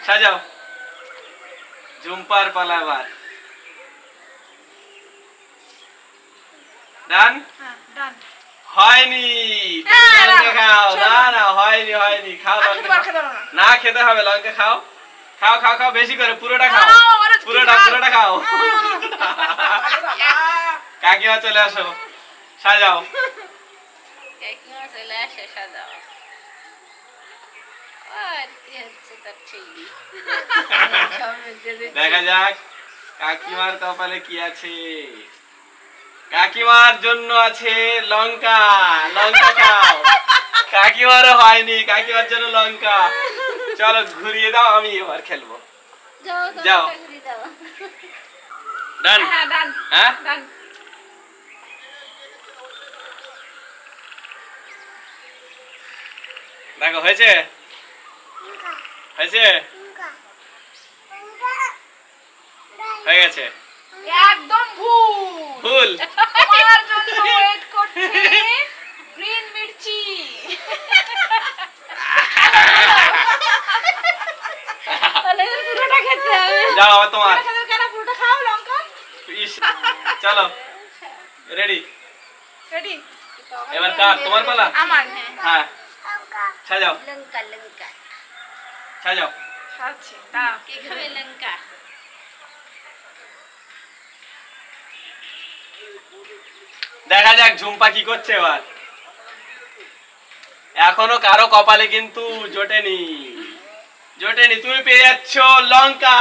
সাজাও ঝুম্পার পালা এবার ডান ডান হয়নি লঙ্কা খাও না হয়নি হয়নি খাও লঙ্কা না খেতে হবে লঙ্কা খাও খাও খাও খাও বেশি করে পুরোটা খাও পুরোটা খাও কাকিমা চলে আসো সাজাও কাকিমা চলে আসে সাজাও আর কি হচ্ছে তার ঠিক দেখা যাক কাকিমার কপালে কি আছে কাকিমার জন্য আছে লঙ্কা লঙ্কা খাও কাকিমারও হয়নি কাকিমার জন্য লঙ্কা চলো ঘুরিয়ে দাও আমি এবার খেলবো যাও ডান হ্যাঁ দেখো হয়েছে হয়েছে হয়ে গেছে একদম ভুল তোমার জন্য ওয়েট করছে গ্রিন মির্চি তাহলে পুরোটা খেতে হবে যাও আবার তোমার কেন পুরোটা খাও লঙ্কা চলো রেডি রেডি এবার কার তোমার পালা আমার হ্যাঁ সাজাও লঙ্কা লঙ্কা সাজাও আচ্ছা দাও কে খাবে লঙ্কা দেখা যাক ঝুম্পা কি করছে এবার এখনো কারো কপালে কিন্তু জোটেনি তুমি পেয়ে যাচ্ছ লঙ্কা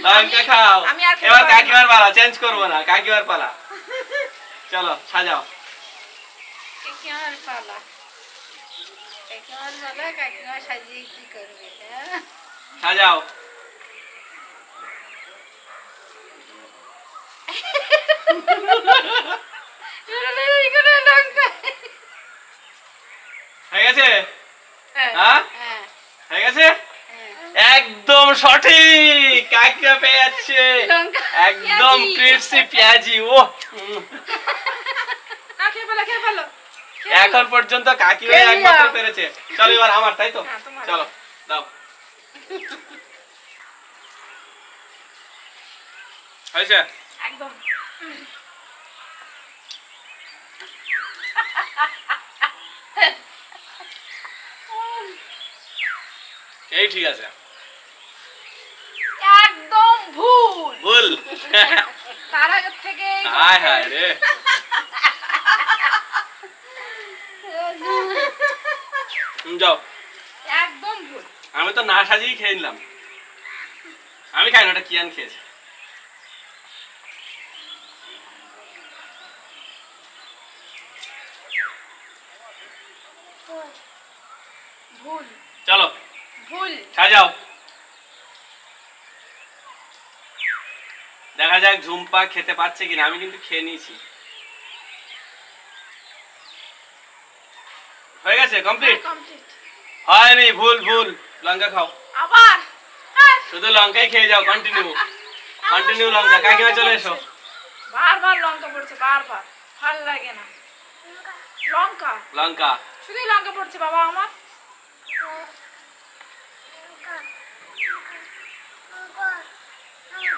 লঙ্কা খাও এবার কাকিমার পালা চেঞ্জ করবো না কাকিমার পালা চলো সাজাও কাকিমার পালা কাকিমা সাজিয়ে কি করবে সাজাও হয়ে গেছে হ্যাঁ হয়ে গেছে একদম সঠিক কাকিমা পেয়ে যাচ্ছে একদম ক্রিস্পি পেঁয়াজি ও এখন পর্যন্ত কাকিমা একমাত্র পেরেছে চলো এবার আমার তাই তো চলো দাও হয়েছে একদম এই ঠিক আছে একদম ভুল তার আগে থেকে হায় হায় রে যাও একদম ভুল আমি তো না সাজিয়ে খেয়ে নিলাম আমি খাই না ওটা কিয়ান খেয়েছে ভুল চলো ভুল সাজাও দেখা যাক ঝুম্পা খেতে পারছে কিনা আমি কিন্তু খেয়ে নিয়েছি হয়ে গেছে কমপ্লিট হয়নি ভুল লঙ্কা খাও আবার শুধু লঙ্কাই খেয়ে যাও কন্টিনিউ লঙ্কা কাকিমা চলে এসো বারবার লঙ্কা পড়ছে বারবার ভালো লাগে না লঙ্কা শুধুই লঙ্কা পড়ছে বাবা আমার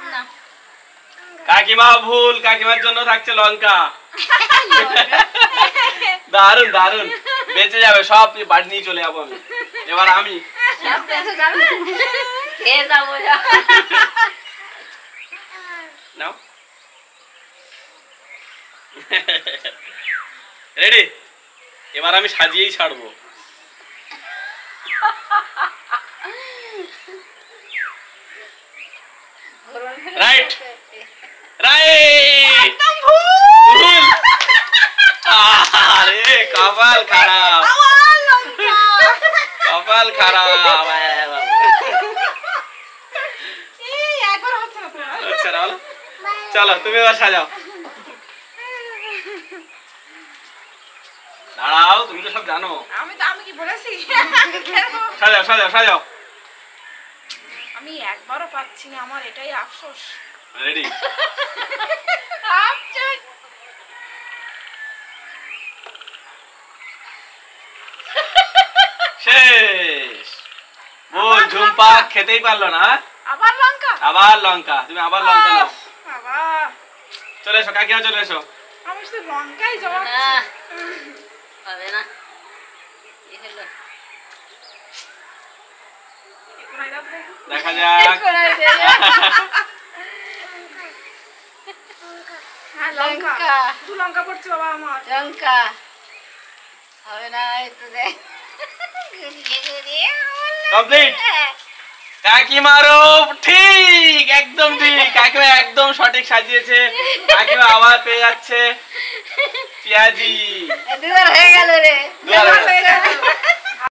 না কাকিমা ভুল কাকিমার জন্য থাকছে লঙ্কা দারুন বেঁচে যাবে সব বাড়ি নিয়ে চলে যাবো আমি এবার আমি সব বেঁচে যাবে খেয়ে যাবো নাও রেডি এবার আমি সাজিয়েই ছাড়বো রাইট একদম ভুল আরে কপাল খারাপ কপাল খারাপ একবার হচ্ছে না তোমার আচ্ছা চলো তুমি এবার সাজাও দাঁড়াও তুমি তো সব জানো আমি কি বলেছি সাজাও আমি একবারও পাচ্ছি না আমার এটাই আফসোস রেডি আফসোস শেষ ঝুম্পা খেতেই পারলো না। আবার লঙ্কা। আবার লঙ্কা, তুমি আবার লঙ্কা নাও। বাবা চলে এসো কাকিমা, চলে এসো। আমি শুধু লঙ্কাই না জমাচ্ছি। হবে না এই হলো কোনায় দাও তো দেখি। দেখা যাক। কোনায় দে হ্যাঁ লঙ্কা। লঙ্কা। শুধু লঙ্কা পড়ছে বাবা আমার। লঙ্কা হবে না এই তো দেখ গুড়িয়ে গুড়িয়ে কমপ্লিট। কাকিমারও ঠিক, একদম ঠিক, কাকিমা একদম সঠিক সাজিয়েছে। কাকিমা আবার পেয়ে যাচ্ছে পেঁয়াজি। দুবার হয়ে গেল রে দুবার হয়ে হয়ে গেল।